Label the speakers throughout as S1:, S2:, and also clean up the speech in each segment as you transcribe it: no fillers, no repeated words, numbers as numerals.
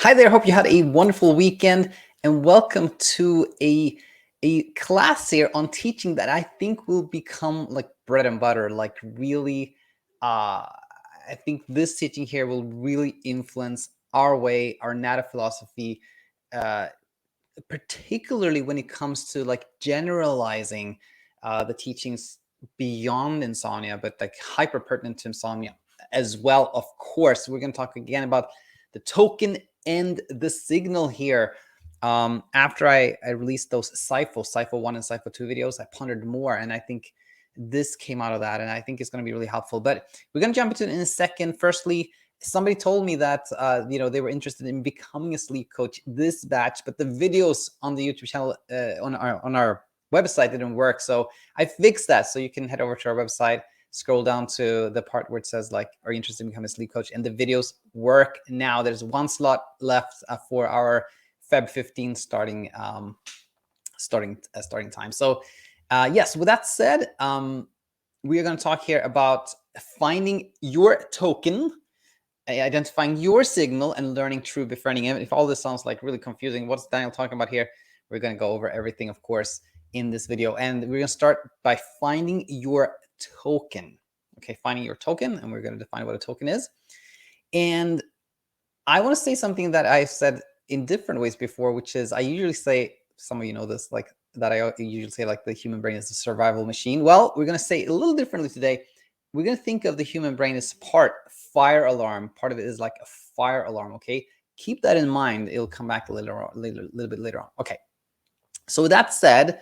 S1: Hi there, hope you had a wonderful weekend and welcome to a class here on teaching that I think will become like bread and butter, like really I think this teaching here will really influence our way, our Natto philosophy, uh, particularly when it comes to like generalizing the teachings beyond insomnia, but like hyper pertinent to insomnia as well. Of course, we're going to talk again about the token and the signal here. After I released those Cypho 1 and Cypho 2 videos, I pondered more, and I think this came out of that, and I think it's going to be really helpful. But we're going to jump into it in a second. Firstly, somebody told me that they were interested in becoming a sleep coach this batch, but the videos on the YouTube channel on our website didn't work. So I fixed that. So you can head over to our website, scroll down to the part where it says like, are you interested in becoming a sleep coach? And the videos work now. There's one slot left for our Feb 15 starting time. So yes, with that said, we are going to talk here about finding your token, identifying your signal, and learning true befriending. And if all this sounds like really confusing, what's Daniel talking about here? We're going to go over everything, of course, in this video. And we're going to start by finding your token. Okay, finding your token, and we're going to define what a token is. And I want to say something that I've said in different ways before, which is I usually say, some of you know this, like that I usually say like the human brain is a survival machine. Well, we're going to say it a little differently today. We're going to think of the human brain as part fire alarm. Part of it is like a fire alarm. Okay, keep that in mind. It'll come back a little bit later on. Okay, so with that said,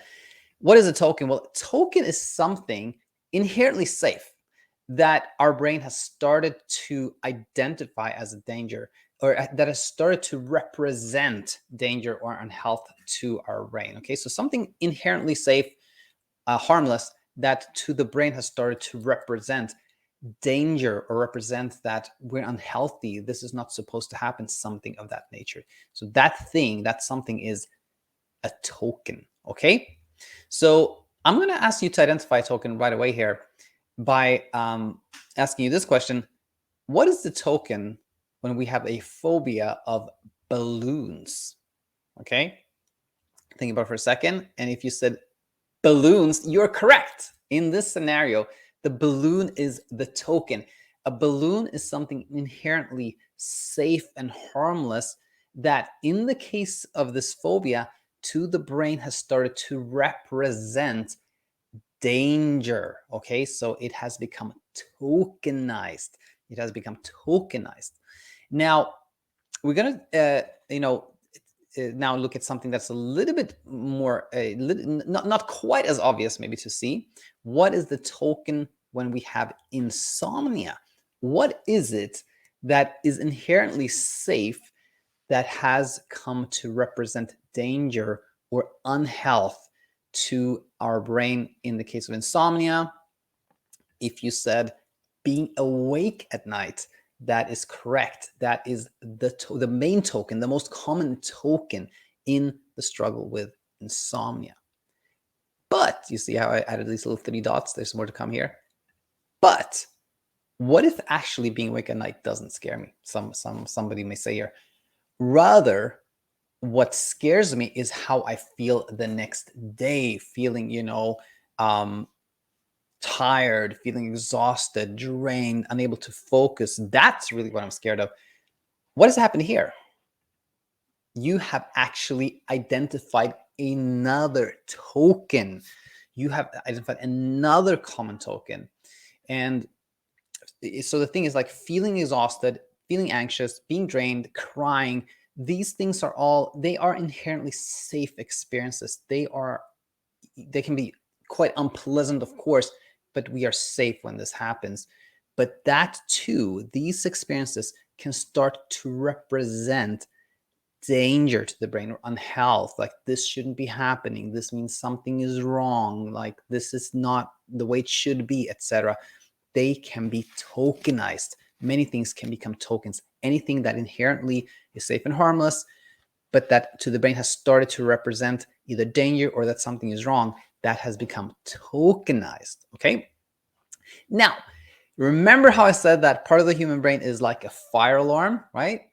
S1: what is a token? Well, a token is something inherently safe that our brain has started to identify as a danger, or that has started to represent danger or unhealth to our brain. Okay, so something inherently safe, harmless, that to the brain has started to represent danger or represent that we're unhealthy. This is not supposed to happen, something of that nature. So that thing, that something is a token. Okay, so I'm going to ask you to identify a token right away here by asking you this question. What is the token when we have a phobia of balloons? Okay, think about it for a second. And if you said balloons, you're correct. In this scenario, the balloon is the token. A balloon is something inherently safe and harmless that, in the case of this phobia, to the brain has started to represent danger. Okay, so it has become tokenized. It has become tokenized. Now we're gonna now look at something that's a little bit more not quite as obvious maybe to see. What is the token when we have insomnia? What is it that is inherently safe that has come to represent danger or unhealth to our brain? In the case of insomnia, if you said being awake at night, that is correct. That is the main token, the most common token in the struggle with insomnia. But you see how I added these little 3 dots? There's more to come here. But what if actually being awake at night doesn't scare me? Somebody may say here. Rather, what scares me is how I feel the next day, feeling, tired, feeling exhausted, drained, unable to focus. That's really what I'm scared of. What has happened here? You have actually identified another token. You have identified another common token. And so the thing is, like, feeling exhausted, feeling anxious, being drained, crying, these things they are inherently safe experiences. They can be quite unpleasant, of course, but we are safe when this happens. But that too, these experiences can start to represent danger to the brain or unhealth. Like, this shouldn't be happening. This means something is wrong. Like, this is not the way it should be, etc. They can be tokenized. Many things can become tokens. Anything that inherently is safe and harmless, but that to the brain has started to represent either danger or that something is wrong, that has become tokenized. Okay. Now, remember how I said that part of the human brain is like a fire alarm, right?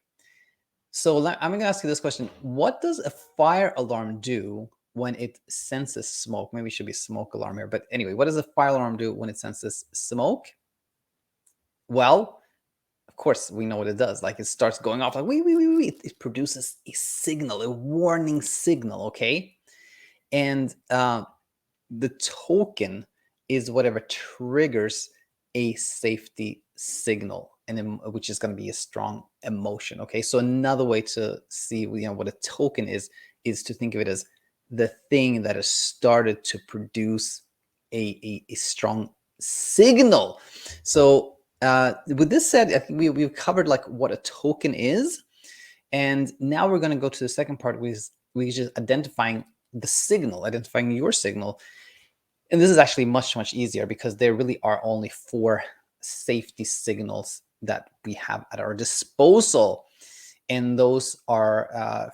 S1: So I'm going to ask you this question. What does a fire alarm do when it senses smoke? Maybe it should be smoke alarm here. But anyway, what does a fire alarm do when it senses smoke? Well, of course, we know what it does. Like it starts going off like, wait, wait, wait, wait. It produces a signal, a warning signal, okay? And the token is whatever triggers a safety signal, and which is going to be a strong emotion. Okay, so another way to see what a token is to think of it as the thing that has started to produce a strong signal. So with this said, I think we've covered like what a token is, and now we're going to go to the second part, which is identifying the signal, identifying your signal. And this is actually much, much easier because there really are only 4 safety signals that we have at our disposal. And those are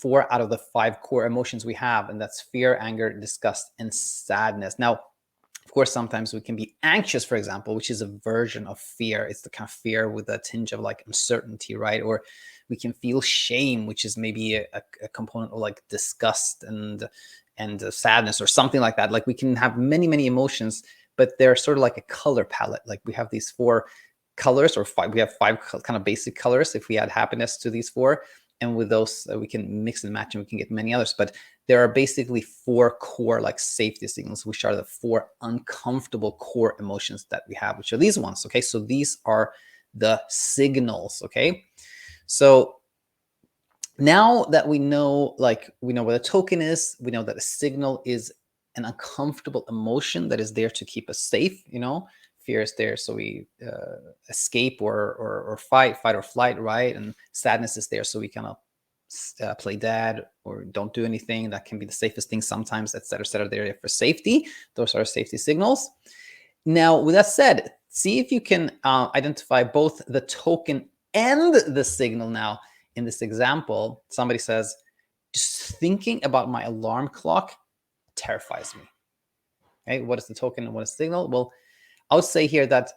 S1: 4 out of the 5 core emotions we have. And that's fear, anger, disgust, and sadness. Now, of course, sometimes we can be anxious, for example, which is a version of fear. It's the kind of fear with a tinge of like uncertainty, right? Or we can feel shame, which is maybe a component of like disgust and sadness or something like that. Like we can have many, many emotions, but they're sort of like a color palette. Like we have these 4 colors, or 5. We have 5 kind of basic colors if we add happiness to these 4. And with those, we can mix and match and we can get many others. But there are basically 4 core like safety signals, which are the 4 uncomfortable core emotions that we have, which are these ones. Okay, so these are the signals. Okay, so now that we know what a token is, we know that a signal is an uncomfortable emotion that is there to keep us safe. Fear is there so we escape or fight or flight, right? And sadness is there so we kind of play dead or don't do anything. That can be the safest thing sometimes, etc., etc. They're there for safety. Those are safety signals. Now, with that said, see if you can identify both the token and the signal. Now, in this example, somebody says, just thinking about my alarm clock terrifies me. Okay, what is the token and what is the signal? Well, I would say here that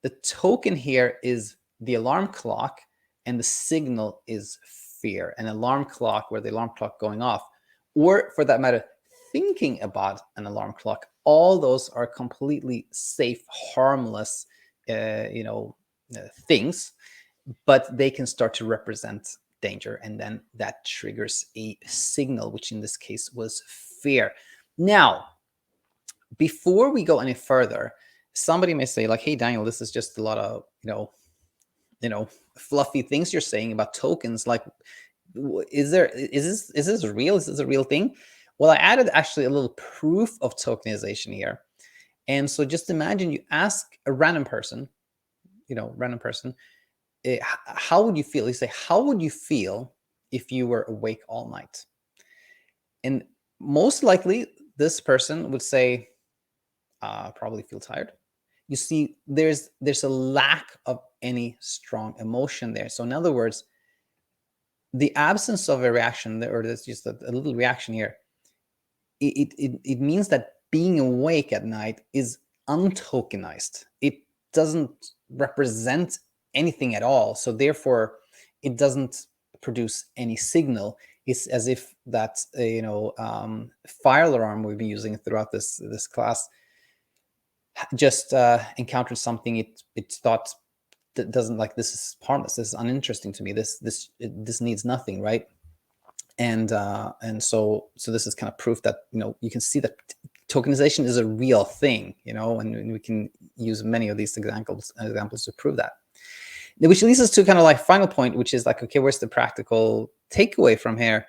S1: the token here is the alarm clock and the signal is fear. An alarm clock, where the alarm clock going off, or for that matter, thinking about an alarm clock, all those are completely safe, harmless, things, but they can start to represent danger. And then that triggers a signal, which in this case was fear. Now, before we go any further, somebody may say like, hey, Daniel, this is just a lot of, fluffy things you're saying about tokens. Like, is this real? Is this a real thing? Well, I added actually a little proof of tokenization here. And so just imagine you ask a random person, how would you feel? You say, how would you feel if you were awake all night? And most likely this person would say, probably feel tired. You see, there's a lack of any strong emotion there. So in other words, the absence of a reaction, or there's just a little reaction here, it means that being awake at night is untokenized. It doesn't represent anything at all. So therefore, it doesn't produce any signal. It's as if that fire alarm we've been using throughout this class just encountered something it thought that doesn't, like, this is harmless, this is uninteresting to me, this needs nothing, right? And so this is kind of proof that you can see that tokenization is a real thing, and we can use many of these examples to prove that. Which leads us to kind of like final point, which is like, okay, where's the practical takeaway from here?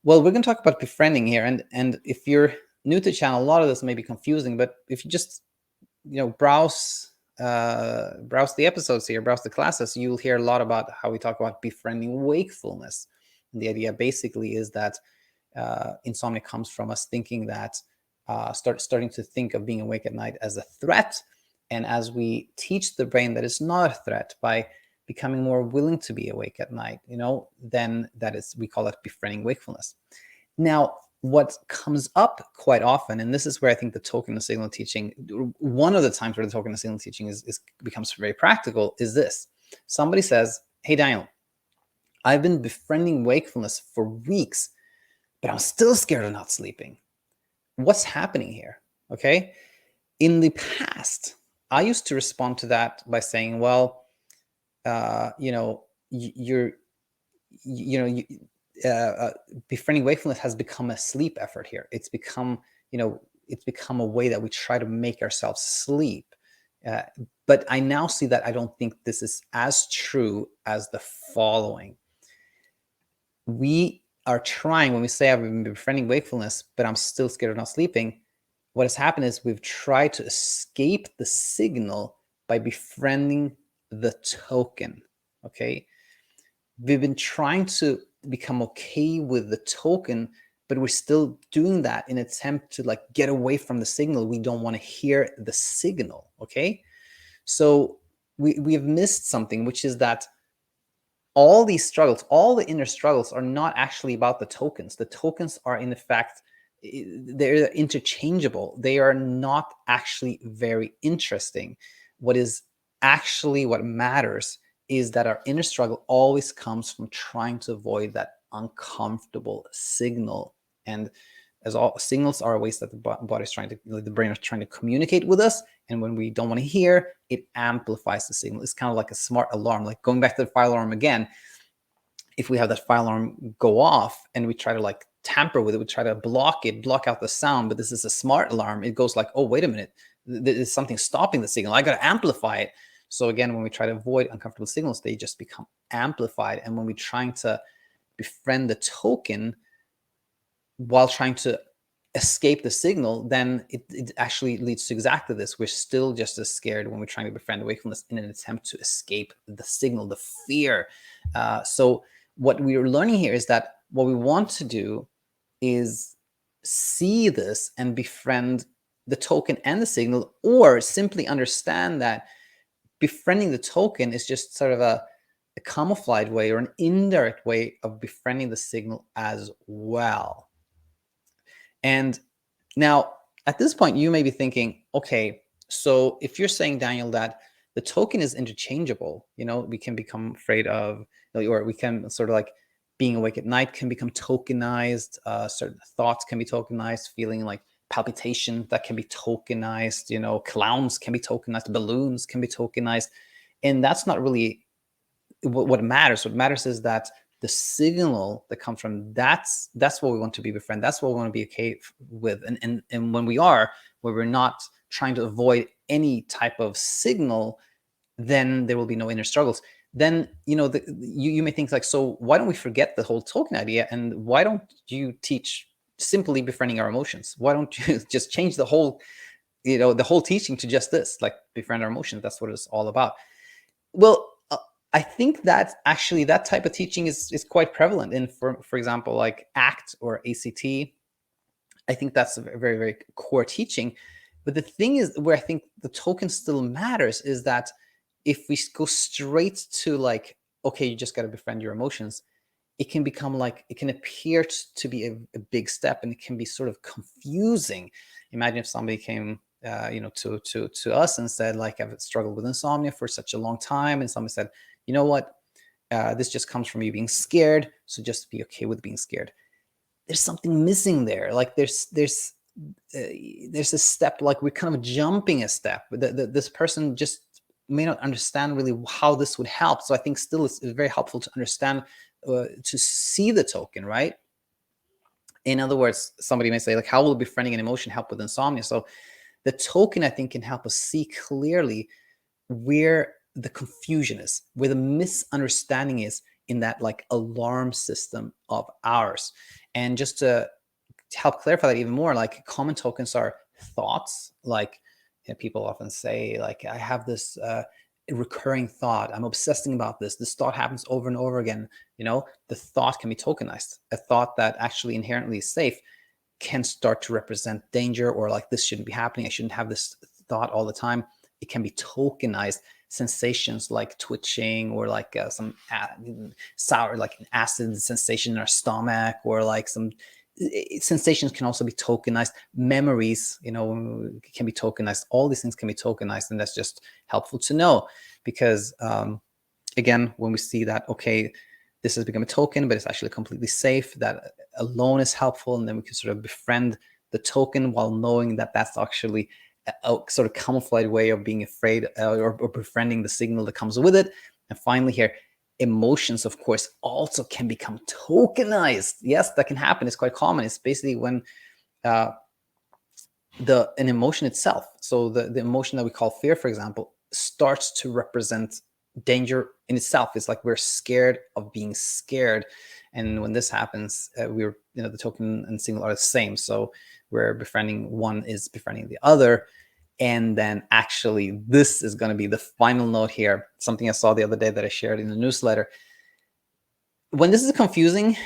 S1: Well, we're going to talk about befriending here, and if you're new to the channel, a lot of this may be confusing, but if you just browse the episodes here, browse the classes, you'll hear a lot about how we talk about befriending wakefulness. And the idea basically is that insomnia comes from us thinking that starting to think of being awake at night as a threat. And as we teach the brain that it's not a threat by becoming more willing to be awake at night, then we call it befriending wakefulness. Now, what comes up quite often, and this is where I think the token and signal teaching, one of the times where the token and signal teaching becomes very practical, is this. Somebody says, hey, Daniel, I've been befriending wakefulness for weeks, but I'm still scared of not sleeping. What's happening here? Okay. In the past, I used to respond to that by saying, well, you know, you're, you know, you, befriending wakefulness has become a sleep effort here. It's become, you know, it's become a way that we try to make ourselves sleep. Uh, but I now see that I don't think this is as true as the following. We are trying, when we say I've been befriending wakefulness, but I'm still scared of not sleeping, what has happened is we've tried to escape the signal by befriending the token. Okay. We've been trying to become okay with the token, but we're still doing that in an attempt to like get away from the signal. We don't want to hear the signal. Okay. So we have missed something, which is that all these struggles, all the inner struggles are not actually about the tokens. The tokens are in fact, they're interchangeable. They are not actually very interesting. What is actually what matters is that our inner struggle always comes from trying to avoid that uncomfortable signal. And as all signals are ways that the body is trying to, the brain is trying to communicate with us. And when we don't want to hear, it amplifies the signal. It's kind of like a smart alarm, like going back to the fire alarm again. If we have that fire alarm go off and we try to like tamper with it, we try to block it, block out the sound, but this is a smart alarm. It goes like, oh, wait a minute, there's something stopping the signal. I got to amplify it. So again, when we try to avoid uncomfortable signals, they just become amplified. And when we're trying to befriend the token while trying to escape the signal, then it actually leads to exactly this. We're still just as scared when we're trying to befriend wakefulness in an attempt to escape the signal, the fear. So what we're learning here is that what we want to do is see this and befriend the token and the signal, or simply understand that befriending the token is just sort of a camouflaged way or an indirect way of befriending the signal as well. And now at this point, you may be thinking, okay, so if you're saying, Daniel, that the token is interchangeable, you know, we can become afraid of, or we can sort of like being awake at night can become tokenized. Certain thoughts can be tokenized, feeling like palpitation that can be tokenized, you know, clowns can be tokenized, balloons can be tokenized. And that's not really what matters. What matters is that the signal that comes from that's what we want to be befriend. That's what we want to be okay with. And when we are, where we're not trying to avoid any type of signal, then there will be no inner struggles. Then, you know, you may think like, so why don't we forget the whole token idea? And why don't you teach simply befriending our emotions? Why don't you just change the whole, you know, the whole teaching to just this, like befriend our emotions? That's what it's all about. Well, I think that actually that type of teaching is quite prevalent in, for example, like ACT or ACT. I think that's a very, very core teaching. But the thing is, where I think the token still matters is that if we go straight to like, okay, you just got to befriend your emotions, it can become like, it can appear to be a big step, and it can be sort of confusing. Imagine if somebody came you know, to us and said, like, I've struggled with insomnia for such a long time, and somebody said, you know what, this just comes from you being scared, so just be okay with being scared. There's something missing there. Like there's a step, like we're kind of jumping a step. This person just may not understand really how this would help. So I think still it's very helpful to understand, to see the token, right? In other words, somebody may say, like, how will befriending an emotion help with insomnia? So the token, I think, can help us see clearly where the confusion is, where the misunderstanding is in that like alarm system of ours. And just to help clarify that even more, like common tokens are thoughts. Like, you know, people often say, like, I have this recurring thought. I'm obsessing about this. This thought happens over and over again. You know, the thought can be tokenized. A thought that actually inherently is safe can start to represent danger, or like, this shouldn't be happening. I shouldn't have this thought all the time. It can be tokenized. Sensations like twitching, or like some sour, like an acid sensation in our stomach, or like some sensations can also be tokenized. Memories, you know, can be tokenized. All these things can be tokenized, and that's just helpful to know, because again, when we see that, okay, this has become a token, but it's actually completely safe, that alone is helpful. And then we can sort of befriend the token while knowing that that's actually a sort of camouflage way of being afraid or befriending the signal that comes with it. And finally here, emotions, of course, also can become tokenized. Yes, that can happen. It's quite common. It's basically when an emotion itself, so the emotion that we call fear, for example, starts to represent danger in itself. It's like we're scared of being scared. And when this happens, the token and signal are the same. So we're befriending, one is befriending the other. And then actually, this is going to be the final note here. Something I saw the other day that I shared in the newsletter. When this is confusing,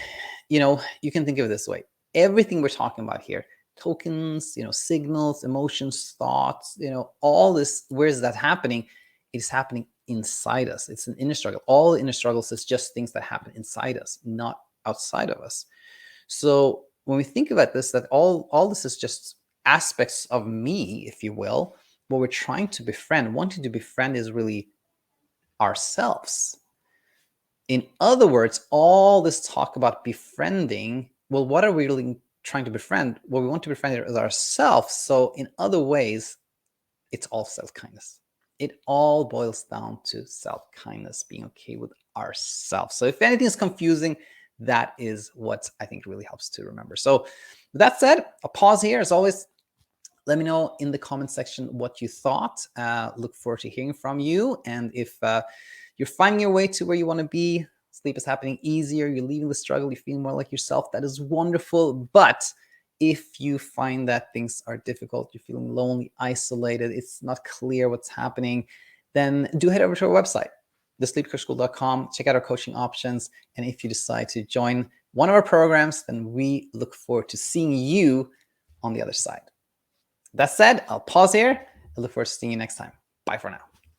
S1: you can think of it this way. Everything we're talking about here, tokens, signals, emotions, thoughts, all this, where is that happening? It's happening inside us. It's an inner struggle. All inner struggles is just things that happen inside us, not outside of us. So when we think about this, that all this is just aspects of me, if you will. What we're trying to befriend, wanting to befriend, is really ourselves. In other words, all this talk about befriending, well, what are we really trying to befriend? What we want to befriend is ourselves. So in other ways, it's all self-kindness. It all boils down to self-kindness, being okay with ourselves. So if anything is confusing, that is what I think really helps to remember. So with that said, I'll pause here. As always, let me know in the comment section what you thought. Look forward to hearing from you. And if you're finding your way to where you want to be, sleep is happening easier, you're leaving the struggle, you feel more like yourself, that is wonderful. But if you find that things are difficult, you're feeling lonely, isolated, it's not clear what's happening, then do head over to our website, thesleepcoachschool.com, check out our coaching options. And if you decide to join one of our programs, then we look forward to seeing you on the other side. That said, I'll pause here. I look forward to seeing you next time. Bye for now.